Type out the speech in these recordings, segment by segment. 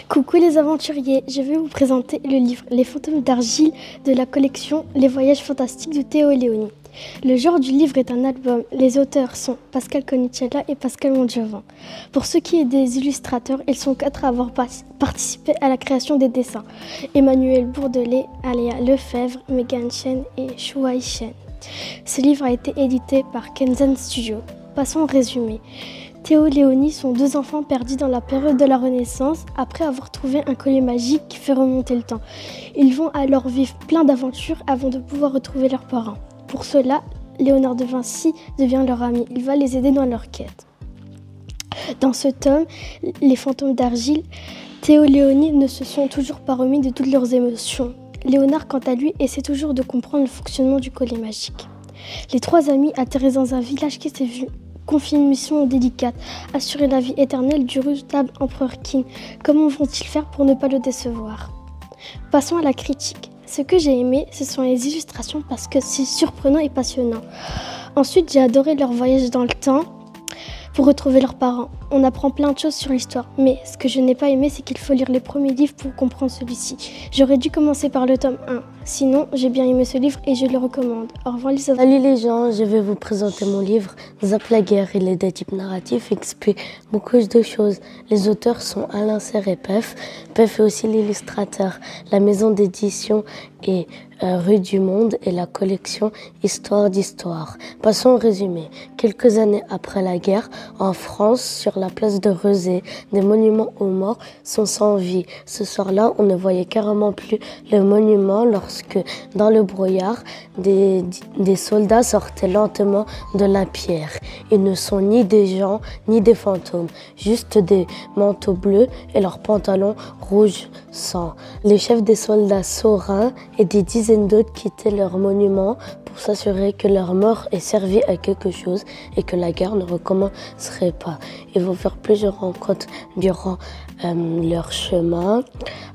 Coucou les aventuriers, je vais vous présenter le livre Les fantômes d'argile de la collection Les voyages fantastiques de Théo Léoni. Le genre du livre est un album. Les auteurs sont Pascal Conicella et Pascal Mondjovin. Pour ce qui est des illustrateurs, ils sont 4 à avoir participé à la création des dessins. Emmanuel Bourdelet, Aléa Lefebvre, Megan Chen et Shuai Chen. Ce livre a été édité par Kenzan Studio. Passons au résumé. Théo et Léonie sont 2 enfants perdus dans la période de la Renaissance après avoir trouvé un collier magique qui fait remonter le temps. Ils vont alors vivre plein d'aventures avant de pouvoir retrouver leurs parents. Pour cela, Léonard de Vinci devient leur ami. Il va les aider dans leur quête. Dans ce tome, Les fantômes d'argile, Théo et Léonie ne se sont toujours pas remis de toutes leurs émotions. Léonard, quant à lui, essaie toujours de comprendre le fonctionnement du collier magique. Les 3 amis atterrissent dans un village qui s'est vu confier une mission délicate, assurer la vie éternelle du redoutable empereur Qin. Comment vont-ils faire pour ne pas le décevoir? Passons à la critique. Ce que j'ai aimé, ce sont les illustrations parce que c'est surprenant et passionnant. Ensuite, j'ai adoré leur voyage dans le temps pour retrouver leurs parents. On apprend plein de choses sur l'histoire, mais ce que je n'ai pas aimé, c'est qu'il faut lire les premiers livres pour comprendre celui-ci. J'aurais dû commencer par le tome 1. Sinon, j'ai bien aimé ce livre et je le recommande. Au revoir les amis. Salut les gens, je vais vous présenter mon livre Zap la guerre. Il est de type narratif et explique beaucoup de choses. Les auteurs sont Alain Serre et Pef. Pef est aussi l'illustrateur. La maison d'édition est Rue du Monde et la collection Histoire d'Histoire. Passons au résumé. Quelques années après la guerre, en France, sur la place de Rezé, des monuments aux morts sont sans vie. Ce soir-là, on ne voyait carrément plus le monument lorsque, dans le brouillard, des soldats sortaient lentement de la pierre. Ils ne sont ni des gens, ni des fantômes, juste des manteaux bleus et leurs pantalons rouge sang. Les chefs des soldats Saurin et des dizaines d'autres quittaient leur monument pour s'assurer que leur mort ait servi à quelque chose et que la guerre ne recommencerait pas. Ils vont faire plusieurs rencontres durant leur chemin.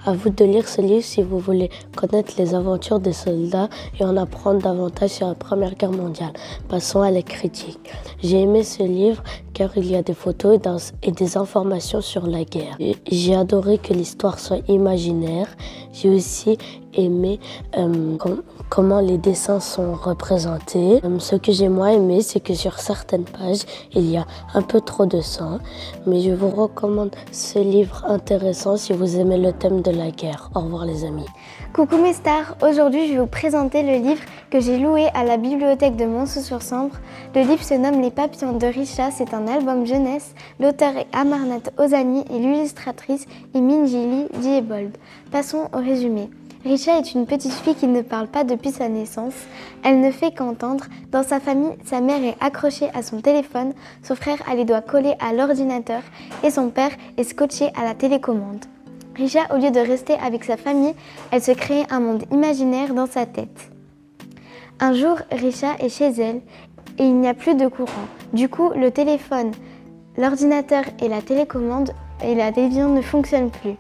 À vous de lire ce livre si vous voulez connaître les aventures des soldats et en apprendre davantage sur la Première Guerre mondiale. Passons à la critique. J'ai aimé ce livre car il y a des photos et des informations sur la guerre. J'ai adoré que l'histoire soit imaginaire. J'ai aussi aimé comment les dessins sont représentés. Ce que j'ai moins aimé, c'est que sur certaines pages, il y a un peu trop de sang. Mais je vous recommande ce livre intéressant si vous aimez le thème de la guerre. Au revoir les amis. Coucou mes stars, aujourd'hui je vais vous présenter le livre que j'ai loué à la bibliothèque de Monceau-sur-Sambre. Le livre se nomme Les papillons de Richa, c'est un album jeunesse. L'auteur est Amarnath Ozani et l'illustratrice est Minjili Diebold. Passons au résumé. Richa est une petite fille qui ne parle pas depuis sa naissance. Elle ne fait qu'entendre. Dans sa famille, sa mère est accrochée à son téléphone, son frère a les doigts collés à l'ordinateur et son père est scotché à la télécommande. Richa, au lieu de rester avec sa famille, elle se crée un monde imaginaire dans sa tête. Un jour, Richa est chez elle et il n'y a plus de courant. Du coup, le téléphone, l'ordinateur et la télécommande et la télévision ne fonctionnent plus.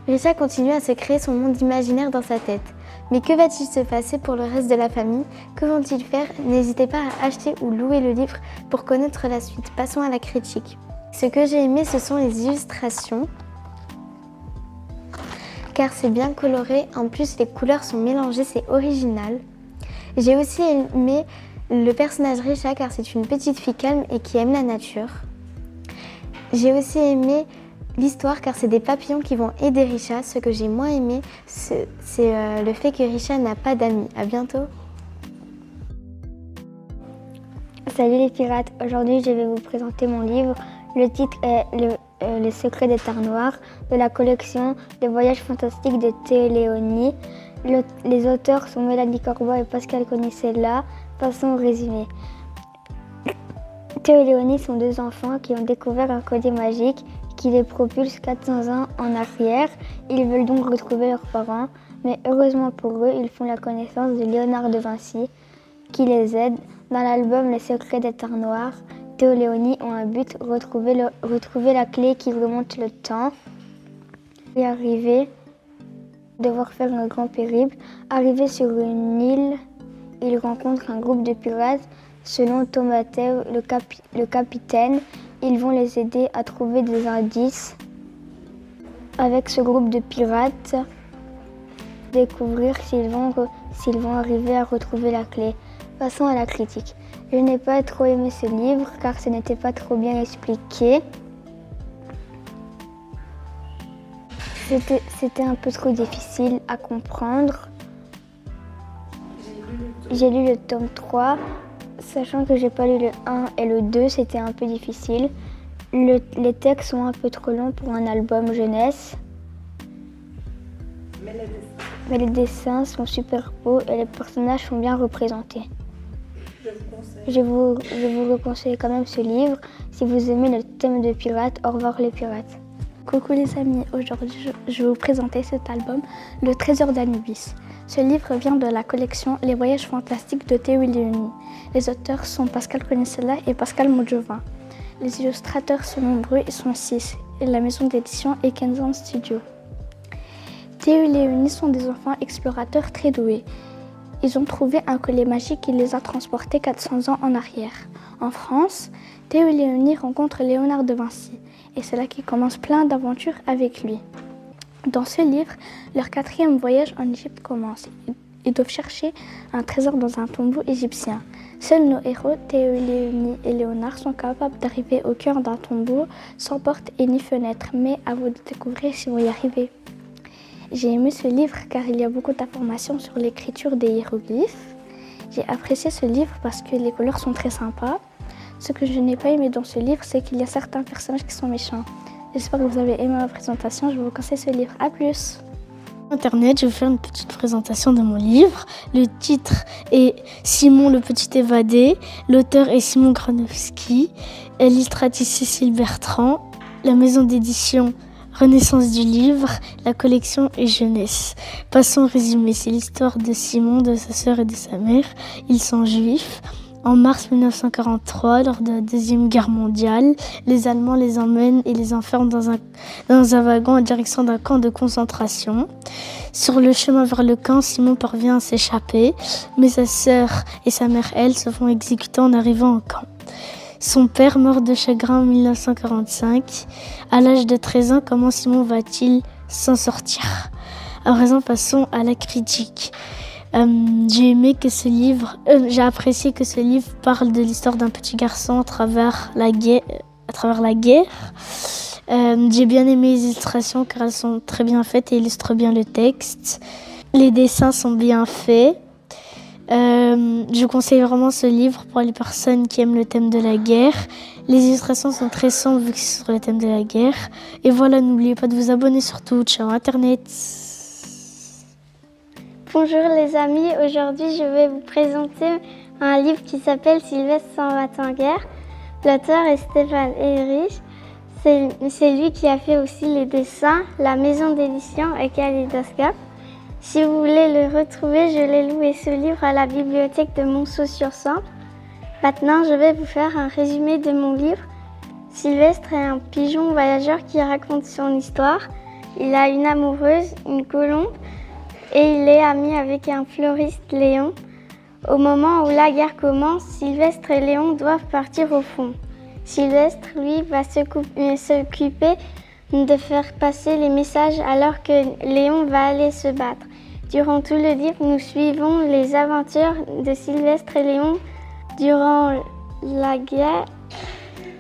Richa continue à se créer son monde imaginaire dans sa tête. Mais que va-t-il se passer pour le reste de la famille? Que vont-ils faire? N'hésitez pas à acheter ou louer le livre pour connaître la suite. Passons à la critique. Ce que j'ai aimé, ce sont les illustrations, car c'est bien coloré. En plus, les couleurs sont mélangées, c'est original. J'ai aussi aimé le personnage Richa, car c'est une petite fille calme et qui aime la nature. J'ai aussi aimé l'histoire car c'est des papillons qui vont aider Richa. Ce que j'ai moins aimé, c'est le fait que Richa n'a pas d'amis. À bientôt. Salut les pirates, aujourd'hui je vais vous présenter mon livre. Le titre est Les secrets des terres noires de la collection Les voyages fantastiques de Théo Léoni. Les auteurs sont Mélanie Corbois et Pascal Conicella. Passons au résumé. Théo et Léonie sont 2 enfants qui ont découvert un collier magique qui les propulse 400 ans en arrière. Ils veulent donc retrouver leurs parents, mais heureusement pour eux, ils font la connaissance de Léonard de Vinci qui les aide. Dans l'album Les secrets des terres noires, Théo et Léonie ont un but, retrouver la clé qui remonte le temps. Et arriver, devoir faire un grand périple. Arrivé sur une île, ils rencontrent un groupe de pirates. Selon Tomateo, le capitaine, ils vont les aider à trouver des indices avec ce groupe de pirates, découvrir s'ils vont arriver à retrouver la clé. Passons à la critique. Je n'ai pas trop aimé ce livre car ce n'était pas trop bien expliqué. C'était un peu trop difficile à comprendre. J'ai lu le tome 3, sachant que j'ai pas lu le 1 et le 2, c'était un peu difficile. Les textes sont un peu trop longs pour un album jeunesse. Mais les dessins sont super beaux et les personnages sont bien représentés. Je vous conseille quand même ce livre si vous aimez le thème de pirates. Au revoir les pirates. Coucou les amis, aujourd'hui je vais vous présenter cet album, Le Trésor d'Anubis. Ce livre vient de la collection Les Voyages Fantastiques de Théo Leoni. Les auteurs sont Pascal Conicella et Pascal Modjovin. Les illustrateurs sont nombreux et sont 6, et la maison d'édition est Kenzan Studio. Théo et Léonie sont des enfants explorateurs très doués. Ils ont trouvé un collier magique qui les a transportés 400 ans en arrière. En France, Théo et Léonie rencontrent Léonard de Vinci, et c'est là qu'ils commencent plein d'aventures avec lui. Dans ce livre, leur 4e voyage en Égypte commence. Ils doivent chercher un trésor dans un tombeau égyptien. Seuls nos héros, Théo, Léonie et Léonard, sont capables d'arriver au cœur d'un tombeau sans porte et ni fenêtre, mais à vous de découvrir si vous y arrivez. J'ai aimé ce livre car il y a beaucoup d'informations sur l'écriture des hiéroglyphes. J'ai apprécié ce livre parce que les couleurs sont très sympas. Ce que je n'ai pas aimé dans ce livre, c'est qu'il y a certains personnages qui sont méchants. J'espère que vous avez aimé ma présentation, je vous conseille ce livre. A plus! Internet, je vais vous faire une petite présentation de mon livre. Le titre est Simon le petit évadé. L'auteur est Simon Granowski. L'illustratrice Cécile Bertrand. La maison d'édition Renaissance du livre. La collection est jeunesse. Passons au résumé. C'est l'histoire de Simon, de sa sœur et de sa mère. Ils sont juifs. En mars 1943, lors de la Deuxième Guerre mondiale, les Allemands les emmènent et les enferment dans un wagon en direction d'un camp de concentration. Sur le chemin vers le camp, Simon parvient à s'échapper, mais sa sœur et sa mère, elles, se font exécuter en arrivant au camp. Son père meurt de chagrin en 1945. À l'âge de 13 ans, comment Simon va-t-il s'en sortir? À présent, passons à la critique. J'ai apprécié que ce livre parle de l'histoire d'un petit garçon à travers la guerre. J'ai bien aimé les illustrations car elles sont très bien faites et illustrent bien le texte. Les dessins sont bien faits. Je conseille vraiment ce livre pour les personnes qui aiment le thème de la guerre. Les illustrations sont très sombres vu que c'est sur le thème de la guerre. Et voilà, n'oubliez pas de vous abonner surtout. Ciao Internet. Bonjour les amis, aujourd'hui je vais vous présenter un livre qui s'appelle Sylvestre s'en va en guerre. L'auteur est Stéphane Ehrich. C'est lui qui a fait aussi les dessins, la maison d'édition et Kaléidoscope. Si vous voulez le retrouver, je l'ai loué ce livre à la bibliothèque de Monceau-sur-Sambre. Maintenant, je vais vous faire un résumé de mon livre. Sylvestre est un pigeon voyageur qui raconte son histoire. Il a une amoureuse, une colombe, et il est ami avec un fleuriste, Léon. Au moment où la guerre commence, Sylvestre et Léon doivent partir au front. Sylvestre, lui, va s'occuper de faire passer les messages alors que Léon va aller se battre. Durant tout le livre, nous suivons les aventures de Sylvestre et Léon durant la guerre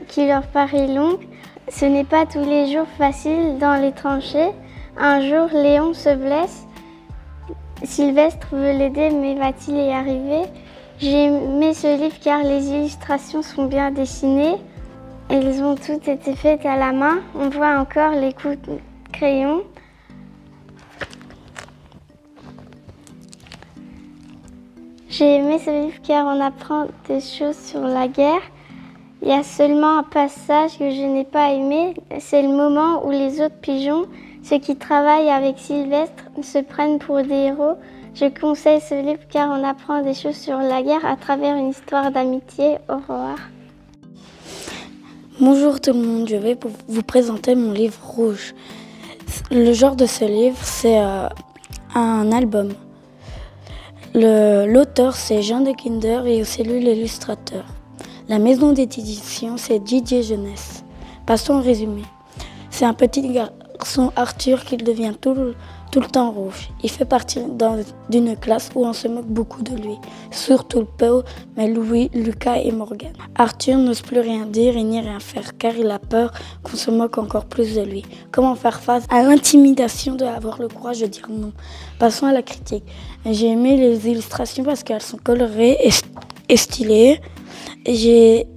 qui leur paraît longue. Ce n'est pas tous les jours facile dans les tranchées. Un jour, Léon se blesse. Sylvestre veut l'aider, mais va-t-il y arriver? J'ai aimé ce livre car les illustrations sont bien dessinées. Elles ont toutes été faites à la main. On voit encore les coups de crayon. J'ai aimé ce livre car on apprend des choses sur la guerre. Il y a seulement un passage que je n'ai pas aimé. C'est le moment où les autres pigeons, ceux qui travaillent avec Sylvestre, se prennent pour des héros. Je conseille ce livre car on apprend des choses sur la guerre à travers une histoire d'amitié. Au revoir. Bonjour tout le monde, je vais vous présenter mon livre Rouge. Le genre de ce livre, c'est un album. L'auteur, c'est Jean de Kinder et aussi lui l'illustrateur. La maison d'édition, c'est Didier Jeunesse. Passons au résumé. C'est un petit garçon Arthur qu'il devient tout le temps rouge. Il fait partie d'une classe où on se moque beaucoup de lui, surtout Paul, mais Louis, Lucas et Morgan. Arthur n'ose plus rien dire et ni rien faire car il a peur qu'on se moque encore plus de lui. Comment faire face à l'intimidation d'avoir le courage de dire non? Passons à la critique. J'ai aimé les illustrations parce qu'elles sont colorées et stylées. J'ai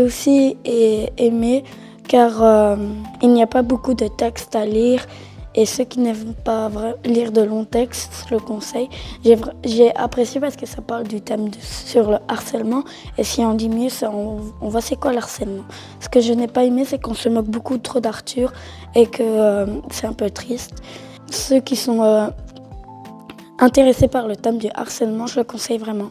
aussi aimé car il n'y a pas beaucoup de textes à lire et ceux qui n'aiment pas lire de longs textes, je le conseille. J'ai apprécié parce que ça parle du thème sur le harcèlement et si on dit mieux, on voit c'est quoi le harcèlement. Ce que je n'ai pas aimé, c'est qu'on se moque beaucoup trop d'Arthur et que c'est un peu triste. Ceux qui sont intéressés par le thème du harcèlement, je le conseille vraiment.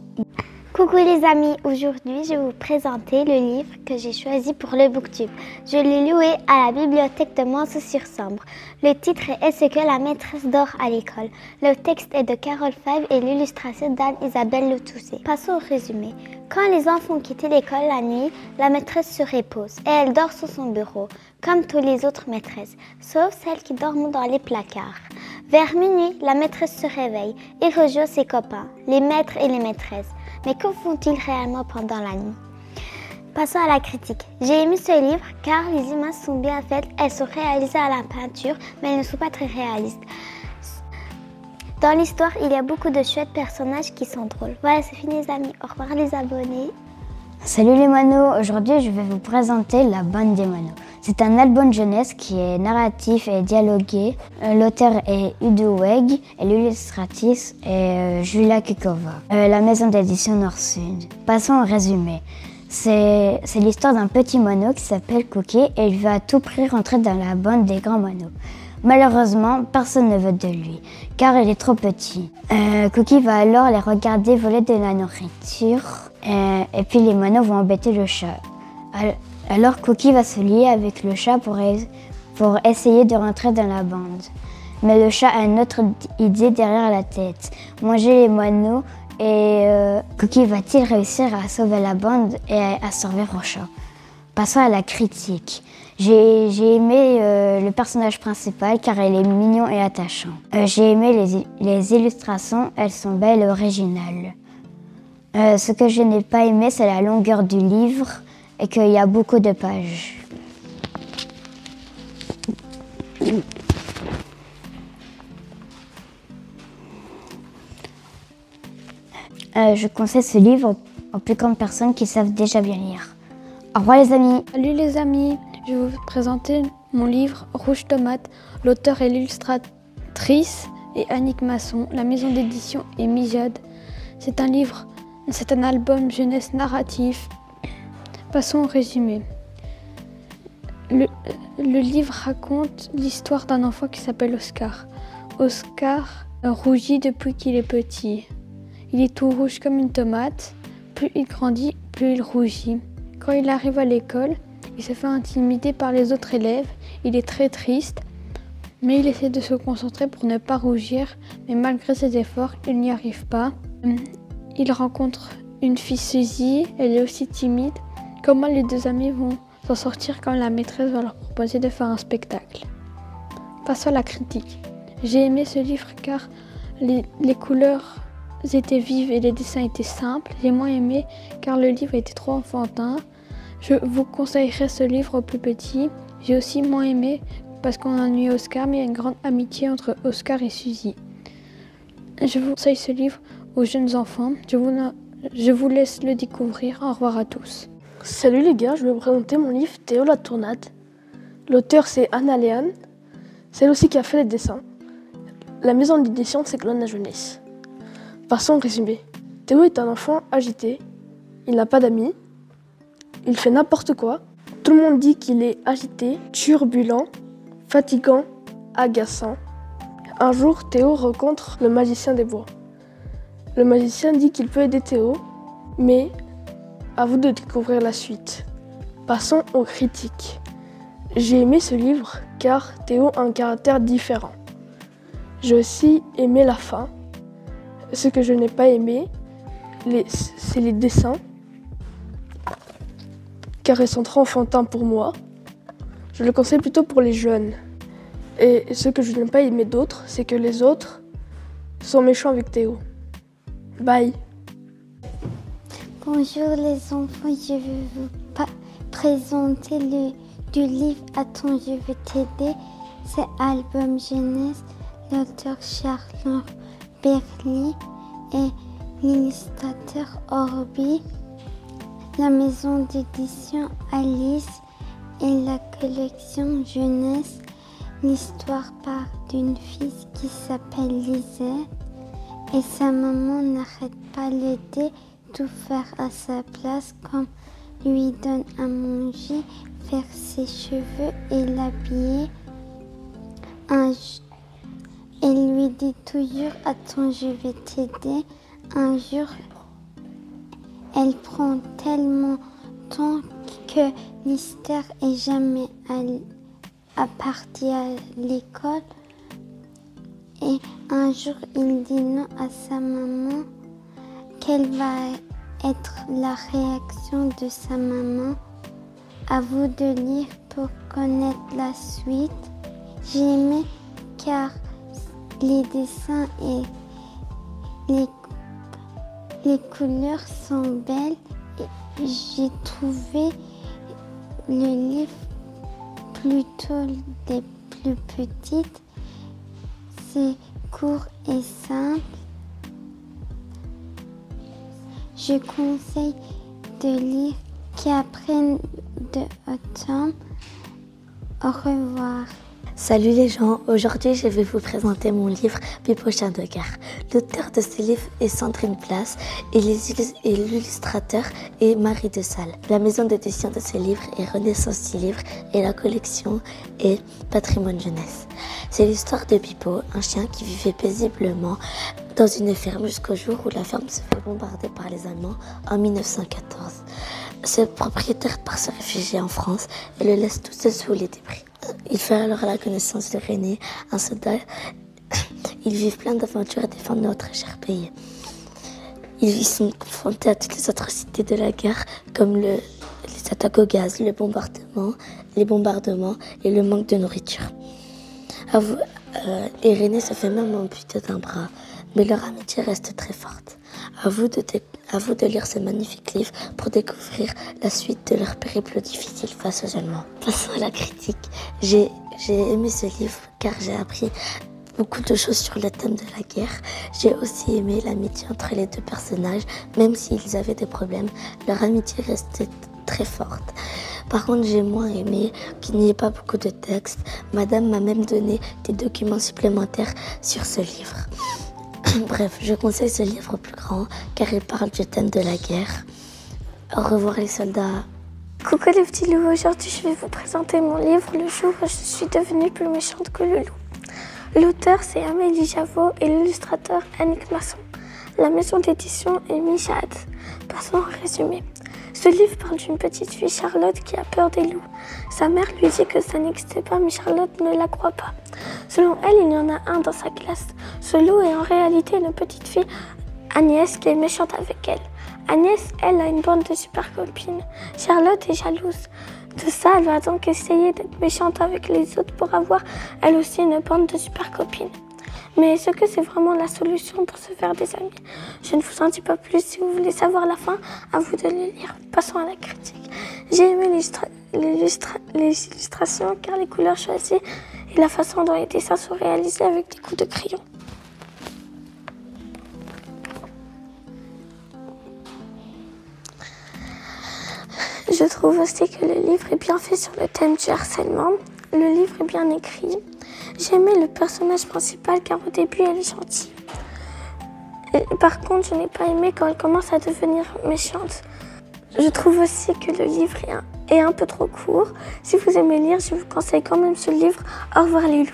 Coucou les amis, aujourd'hui je vais vous présenter le livre que j'ai choisi pour le BookTube. Je l'ai loué à la bibliothèque de Monceau-sur-Sambre. Le titre est « Est-ce que la maîtresse dort à l'école ?» Le texte est de Carole Five et l'illustration d'Anne-Isabelle Le Toussé. Passons au résumé. Quand les enfants quittent l'école la nuit, la maîtresse se repose et elle dort sur son bureau, comme toutes les autres maîtresses, sauf celles qui dorment dans les placards. Vers minuit, la maîtresse se réveille et rejoint ses copains, les maîtres et les maîtresses. Mais que font-ils réellement pendant la nuit? Passons à la critique. J'ai aimé ce livre car les images sont bien faites, elles sont réalisées à la peinture, mais elles ne sont pas très réalistes. Dans l'histoire, il y a beaucoup de chouettes personnages qui sont drôles. Voilà, c'est fini les amis. Au revoir les abonnés. Salut les monos, aujourd'hui je vais vous présenter La Bande des monos. C'est un album jeunesse qui est narratif et dialogué. L'auteur est Udo Weg et l'illustratrice est Julia Kukova. La maison d'édition Nord-Sud. Passons au résumé. C'est l'histoire d'un petit mono qui s'appelle Cookie et il veut à tout prix rentrer dans la bande des grands monos. Malheureusement, personne ne veut de lui, car il est trop petit. Cookie va alors les regarder voler de la nourriture, et puis les monos vont embêter le chat. Alors Cookie va se lier avec le chat pour essayer de rentrer dans la bande. Mais le chat a une autre idée derrière la tête, manger les moineaux, et Cookie va-t-il réussir à sauver la bande et à survivre au chat? Passons à la critique. J'ai aimé le personnage principal car il est mignon et attachant. J'ai aimé les illustrations, elles sont belles et originales. Ce que je n'ai pas aimé, c'est la longueur du livre et qu'il y a beaucoup de pages. Je conseille ce livre aux plus grandes personnes qui savent déjà bien lire. Au revoir les amis. Salut les amis, je vais vous présenter mon livre Rouge Tomate. L'auteur et l'illustratrice est Annick Masson. La maison d'édition est Mijade. C'est un album jeunesse narratif. Passons au résumé. Le livre raconte l'histoire d'un enfant qui s'appelle Oscar. Oscar rougit depuis qu'il est petit. Il est tout rouge comme une tomate. Plus il grandit, plus il rougit. Quand il arrive à l'école, il se fait intimider par les autres élèves. Il est très triste, mais il essaie de se concentrer pour ne pas rougir. Mais malgré ses efforts, il n'y arrive pas. Il rencontre une fille Suzy, elle est aussi timide. Comment les deux amis vont s'en sortir quand la maîtresse va leur proposer de faire un spectacle? Passons à la critique. J'ai aimé ce livre car les couleurs étaient vives et les dessins étaient simples. J'ai moins aimé car le livre était trop enfantin. Je vous conseillerais ce livre aux plus petits. J'ai aussi moins aimé parce qu'on ennuie Oscar, mais il y a une grande amitié entre Oscar et Suzy. Je vous conseille ce livre aux jeunes enfants. Je vous laisse le découvrir. Au revoir à tous. Salut les gars, je vais vous présenter mon livre Théo la Tournade. L'auteur c'est Anna Léane, c'est elle aussi qui a fait les dessins. La maison d'édition c'est Clone la Jeunesse. Passons au résumé. Théo est un enfant agité, il n'a pas d'amis, il fait n'importe quoi. Tout le monde dit qu'il est agité, turbulent, fatigant, agaçant. Un jour, Théo rencontre le magicien des bois. Le magicien dit qu'il peut aider Théo, mais à vous de découvrir la suite. Passons aux critiques. J'ai aimé ce livre car Théo a un caractère différent. J'ai aussi aimé la fin. Ce que je n'ai pas aimé, c'est les dessins, car ils sont trop enfantins pour moi. Je le conseille plutôt pour les jeunes. Et ce que je n'ai pas aimé d'autre, c'est que les autres sont méchants avec Théo. Bye. Bonjour les enfants, je vais vous présenter du livre Attends, je vais t'aider. C'est Album Jeunesse, l'auteur Charles Berly et l'illustrateur Orbi. La maison d'édition Alice et la collection Jeunesse. L'histoire part d'une fille qui s'appelle Lisette et sa maman n'arrête pas l'aider, tout faire à sa place comme lui donne à manger, faire ses cheveux et l'habiller. Elle lui dit toujours « Attends, je vais t'aider ». Un jour, elle prend tellement de temps que Lister est jamais parti à l'école. Et un jour, il dit non à sa maman. Quelle va être la réaction de sa maman? À vous de lire pour connaître la suite. J'ai aimé car les dessins et les couleurs sont belles. J'ai trouvé le livre plutôt des plus petites. C'est court et simple. Je conseille de lire qui apprennent de automne. Au revoir. Salut les gens, aujourd'hui je vais vous présenter mon livre Pipo Chien de Gare. L'auteur de ce livre est Sandrine Place et l'illustrateur est Marie de Salle. La maison d'édition de ce livre est Renaissance du livre et la collection est Patrimoine Jeunesse. C'est l'histoire de Pipo, un chien qui vivait paisiblement dans une ferme jusqu'au jour où la ferme se fait bombarder par les Allemands en 1914. Ce propriétaire part se réfugier en France et le laisse tout seul sous les débris. Il fait alors la connaissance de René, un soldat. Ils vivent plein d'aventures et défendent notre cher pays. Ils y sont confrontés à toutes les atrocités de la guerre, comme les attaques au gaz, les bombardements et le manque de nourriture. Et René se fait même amputer d'un bras, mais leur amitié reste très forte. À vous de lire ce magnifique livre pour découvrir la suite de leur périple difficile face aux Allemands. Passons à la critique. J'ai aimé ce livre car j'ai appris beaucoup de choses sur le thème de la guerre. J'ai aussi aimé l'amitié entre les deux personnages, même s'ils avaient des problèmes, leur amitié restait très forte. Par contre, j'ai moins aimé qu'il n'y ait pas beaucoup de texte. Madame m'a même donné des documents supplémentaires sur ce livre. Bref, je conseille ce livre aux plus grands car il parle du thème de la guerre. Au revoir les soldats. Coucou les petits loups, aujourd'hui je vais vous présenter mon livre Le jour où je suis devenue plus méchante que le loup. L'auteur c'est Amélie Javot et l'illustrateur Annick Masson. La maison d'édition est Michad. Passons au résumé. Ce livre parle d'une petite fille, Charlotte, qui a peur des loups. Sa mère lui dit que ça n'existait pas, mais Charlotte ne la croit pas. Selon elle, il y en a un dans sa classe. Ce loup est en réalité une petite fille, Agnès, qui est méchante avec elle. Agnès, elle, a une bande de super copines. Charlotte est jalouse. De ça, elle va donc essayer d'être méchante avec les autres pour avoir, elle aussi, une bande de super copines. Mais est-ce que c'est vraiment la solution pour se faire des amis? Je ne vous en dis pas plus. Si vous voulez savoir la fin, à vous de le lire. Passons à la critique. J'ai aimé les illustrations car les couleurs choisies et la façon dont les dessins sont réalisés avec des coups de crayon. Je trouve aussi que le livre est bien fait sur le thème du harcèlement. Le livre est bien écrit. J'ai aimé le personnage principal car au début elle est gentille. Par contre, je n'ai pas aimé quand elle commence à devenir méchante. Je trouve aussi que le livre est un peu trop court. Si vous aimez lire, je vous conseille quand même ce livre. Au revoir les loups.